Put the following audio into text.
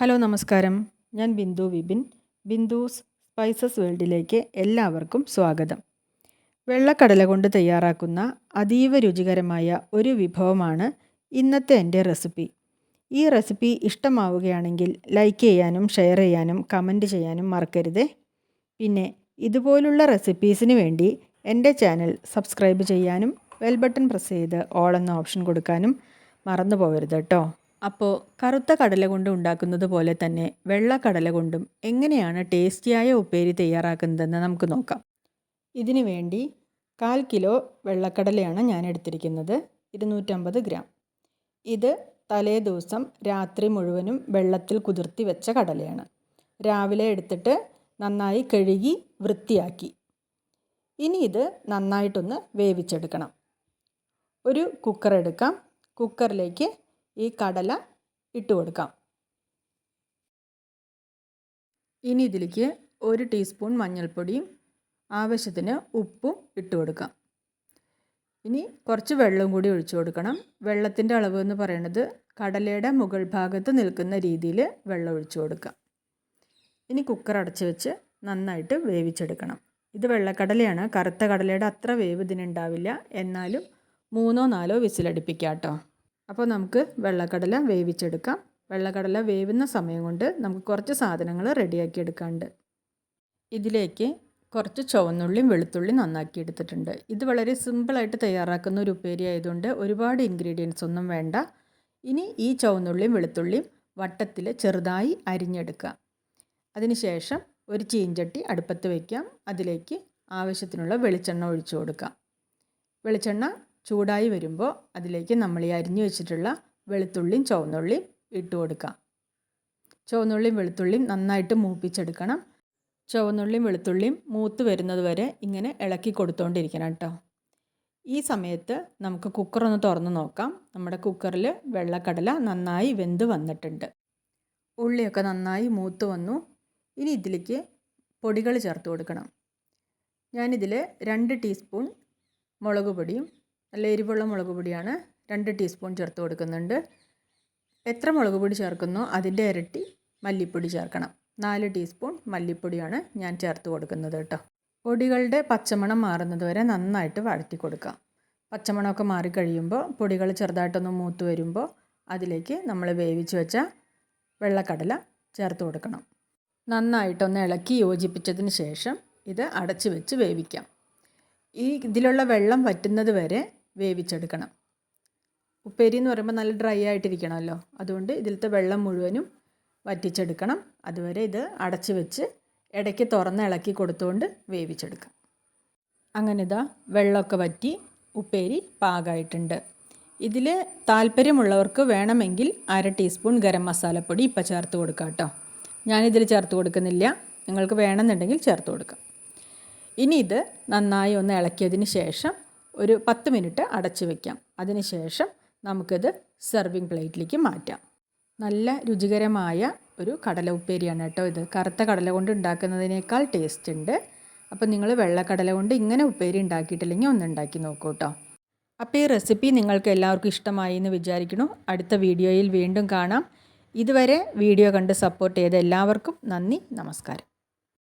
Hello നമസ്കാരം, ഞാൻ Bindu Vipin. ബിന്ദുസ് spices വേൾഡിലേക്ക് എല്ലാവർക്കും സ്വാഗതം. വെള്ളക്കടല കൊണ്ട് തയ്യാറാക്കുന്ന അതീവ രുചികരമായ ഒരു വിഭവമാണ് ഇന്നത്തെ എൻ്റെ റെസിപ്പി. ഈ റെസിപ്പി ഇഷ്ടമാവുകയാണെങ്കിൽ ലൈക്ക് ചെയ്യാനും ഷെയർ ചെയ്യാനും കമൻറ്റ് ചെയ്യാനും മറക്കരുതേ. പിന്നെ ഇതുപോലുള്ള റെസിപ്പീസിന് വേണ്ടി എൻ്റെ ചാനൽ സബ്സ്ക്രൈബ് ചെയ്യാനും ബെൽ ബട്ടൺ പ്രസ് ചെയ്ത് ഓൾ എന്ന ഓപ്ഷൻ കൊടുക്കാനും മറന്നു പോകരുത് കേട്ടോ. അപ്പോൾ കറുത്ത കടല കൊണ്ട് ഉണ്ടാക്കുന്നത് പോലെ തന്നെ വെള്ളക്കടല കൊണ്ടും എങ്ങനെയാണ് ടേസ്റ്റിയായ ഉപ്പേരി തയ്യാറാക്കുന്നതെന്ന് നമുക്ക് നോക്കാം. ഇതിനു വേണ്ടി 1/4 കിലോ വെള്ളക്കടലയാണ് ഞാൻ എടുത്തിരിക്കുന്നത്, 250 ഗ്രാം. ഇത് തലേ ദിവസം രാത്രി മുഴുവനും വെള്ളത്തിൽ കുതിർത്തി വെച്ച കടലയാണ്. രാവിലെ എടുത്തിട്ട് നന്നായി കഴുകി വൃത്തിയാക്കി. ഇനി ഇത് നന്നായിട്ടൊന്ന് വേവിച്ചെടുക്കണം. ഒരു കുക്കർ എടുക്കാം. കുക്കറിലേക്ക് ഈ കടല ഇട്ട് കൊടുക്കാം. ഇനി ഇതിലേക്ക് 1 ടീസ്പൂൺ മഞ്ഞൾപ്പൊടിയും ആവശ്യത്തിന് ഉപ്പും ഇട്ട് കൊടുക്കാം. ഇനി കുറച്ച് വെള്ളം കൂടി ഒഴിച്ചു കൊടുക്കണം. വെള്ളത്തിൻ്റെ അളവ് എന്ന് പറയുന്നത് കടലയുടെ മുകൾ ഭാഗത്ത് നിൽക്കുന്ന രീതിയിൽ വെള്ളം ഒഴിച്ചു കൊടുക്കാം. ഇനി കുക്കർ അടച്ച് വെച്ച് നന്നായിട്ട് വേവിച്ചെടുക്കണം. ഇത് വെള്ളക്കടലയാണ്, കറുത്ത കടലയുടെ അത്ര വേവ് ഇതിനുണ്ടാവില്ല. എന്നാലും 3-4 വിസിലടിപ്പിക്കാം കേട്ടോ. അപ്പോൾ നമുക്ക് വെള്ളക്കടല വേവിച്ചെടുക്കാം. വെള്ളക്കടല വേവുന്ന സമയം കൊണ്ട് നമുക്ക് കുറച്ച് സാധനങ്ങൾ റെഡിയാക്കി എടുക്കാനുണ്ട്. ഇതിലേക്ക് കുറച്ച് ചുവന്നുള്ളിയും വെളുത്തുള്ളിയും നന്നാക്കി എടുത്തിട്ടുണ്ട്. ഇത് വളരെ സിമ്പിളായിട്ട് തയ്യാറാക്കുന്ന ഒരു ഉപ്പേരി ആയതുകൊണ്ട് ഒരുപാട് ഇൻഗ്രീഡിയൻസ് ഒന്നും വേണ്ട. ഇനി ഈ ചുവന്നുള്ളിയും വെളുത്തുള്ളിയും വട്ടത്തിൽ ചെറുതായി അരിഞ്ഞെടുക്കുക. അതിനുശേഷം ഒരു ചീഞ്ചട്ടി അടുപ്പത്ത് വയ്ക്കാം. അതിലേക്ക് ആവശ്യത്തിനുള്ള വെളിച്ചെണ്ണ ഒഴിച്ചു കൊടുക്കാം. വെളിച്ചെണ്ണ ചൂടായി വരുമ്പോൾ അതിലേക്ക് നമ്മൾ ഈ അരിഞ്ഞു വെച്ചിട്ടുള്ള വെളുത്തുള്ളിയും ചുവന്നുള്ളിയും ഇട്ട് കൊടുക്കാം. ചുവന്നുള്ളിയും വെളുത്തുള്ളിയും നന്നായിട്ട് മൂപ്പിച്ചെടുക്കണം. ചുവന്നുള്ളിയും വെളുത്തുള്ളിയും മൂത്ത് വരുന്നത് വരെ ഇങ്ങനെ ഇളക്കി കൊടുത്തുകൊണ്ടിരിക്കണം കേട്ടോ. ഈ സമയത്ത് നമുക്ക് കുക്കറൊന്ന് തുറന്ന് നോക്കാം. നമ്മുടെ കുക്കറിൽ വെള്ളക്കടല നന്നായി വെന്ത് വന്നിട്ടുണ്ട്. ഉള്ളിയൊക്കെ നന്നായി മൂത്ത് വന്നു. ഇനി ഇതിലേക്ക് പൊടികൾ ചേർത്ത് കൊടുക്കണം. ഞാനിതിൽ 2 ടീസ്പൂൺ മുളക് പൊടിയും, നല്ല എരിവുള്ള മുളക് പൊടിയാണ്, 2 ടീസ്പൂൺ ചേർത്ത് കൊടുക്കുന്നുണ്ട്. എത്ര മുളക് പൊടി ചേർക്കുന്നോ അതിൻ്റെ ഇരട്ടി മല്ലിപ്പൊടി ചേർക്കണം. 4 ടീസ്പൂൺ മല്ലിപ്പൊടിയാണ് ഞാൻ ചേർത്ത് കൊടുക്കുന്നത് കേട്ടോ. പൊടികളുടെ പച്ചമണം മാറുന്നത് വരെ നന്നായിട്ട് വഴറ്റി കൊടുക്കാം. പച്ചമണമൊക്കെ മാറിക്കഴിയുമ്പോൾ പൊടികൾ ചെറുതായിട്ടൊന്ന് മൂത്ത് വരുമ്പോൾ അതിലേക്ക് നമ്മൾ വേവിച്ച് വെച്ച വെള്ളക്കടല ചേർത്ത് കൊടുക്കണം. നന്നായിട്ടൊന്ന് ഇളക്കി യോജിപ്പിച്ചതിന് ശേഷം ഇത് അടച്ച് വെച്ച് വേവിക്കാം. ഇതിലുള്ള വെള്ളം വറ്റുന്നത് വരെ വേവിച്ചെടുക്കണം. ഉപ്പേരി എന്ന് പറയുമ്പോൾ നല്ല ഡ്രൈ ആയിട്ടിരിക്കണമല്ലോ, അതുകൊണ്ട് ഇതിലത്തെ വെള്ളം മുഴുവനും വറ്റിച്ചെടുക്കണം. അതുവരെ ഇത് അടച്ച് വെച്ച് ഇടയ്ക്ക് തുറന്ന് ഇളക്കി കൊടുത്തുകൊണ്ട് വേവിച്ചെടുക്കാം. അങ്ങനെ ഇതാ വെള്ളമൊക്കെ വറ്റി ഉപ്പേരി പാകമായിട്ടുണ്ട്. ഇതിൽ താല്പര്യമുള്ളവർക്ക് വേണമെങ്കിൽ 1/2 ടീസ്പൂൺ ഗരം മസാലപ്പൊടി ഇപ്പോൾ ചേർത്ത് കൊടുക്കാം കേട്ടോ. ഞാനിതിൽ ചേർത്ത് കൊടുക്കുന്നില്ല, നിങ്ങൾക്ക് വേണമെന്നുണ്ടെങ്കിൽ ചേർത്ത് കൊടുക്കാം. ഇനി ഇത് നന്നായി ഒന്ന് ഇളക്കിയതിന് ശേഷം ഒരു 10 മിനിറ്റ് അടച്ച് വയ്ക്കാം. അതിന് ശേഷം നമുക്കിത് സെർവിങ് പ്ലേറ്റിലേക്ക് മാറ്റാം. നല്ല രുചികരമായ ഒരു കടല ഉപ്പേരിയാണ് കേട്ടോ ഇത്. കറുത്ത കടല കൊണ്ട് ഉണ്ടാക്കുന്നതിനേക്കാൾ ടേസ്റ്റ് ഉണ്ട്. അപ്പോൾ നിങ്ങൾ വെള്ളക്കടല കൊണ്ട് ഇങ്ങനെ ഉപ്പേരി ഉണ്ടാക്കിയിട്ടില്ലെങ്കിൽ ഒന്ന് ഉണ്ടാക്കി നോക്കൂ കേട്ടോ. അപ്പോൾ ഈ റെസിപ്പി നിങ്ങൾക്ക് എല്ലാവർക്കും ഇഷ്ടമായി എന്ന് വിചാരിക്കുന്നു. അടുത്ത വീഡിയോയിൽ വീണ്ടും കാണാം. ഇതുവരെ വീഡിയോ കണ്ട് സപ്പോർട്ട് ചെയ്ത എല്ലാവർക്കും നന്ദി, നമസ്കാരം.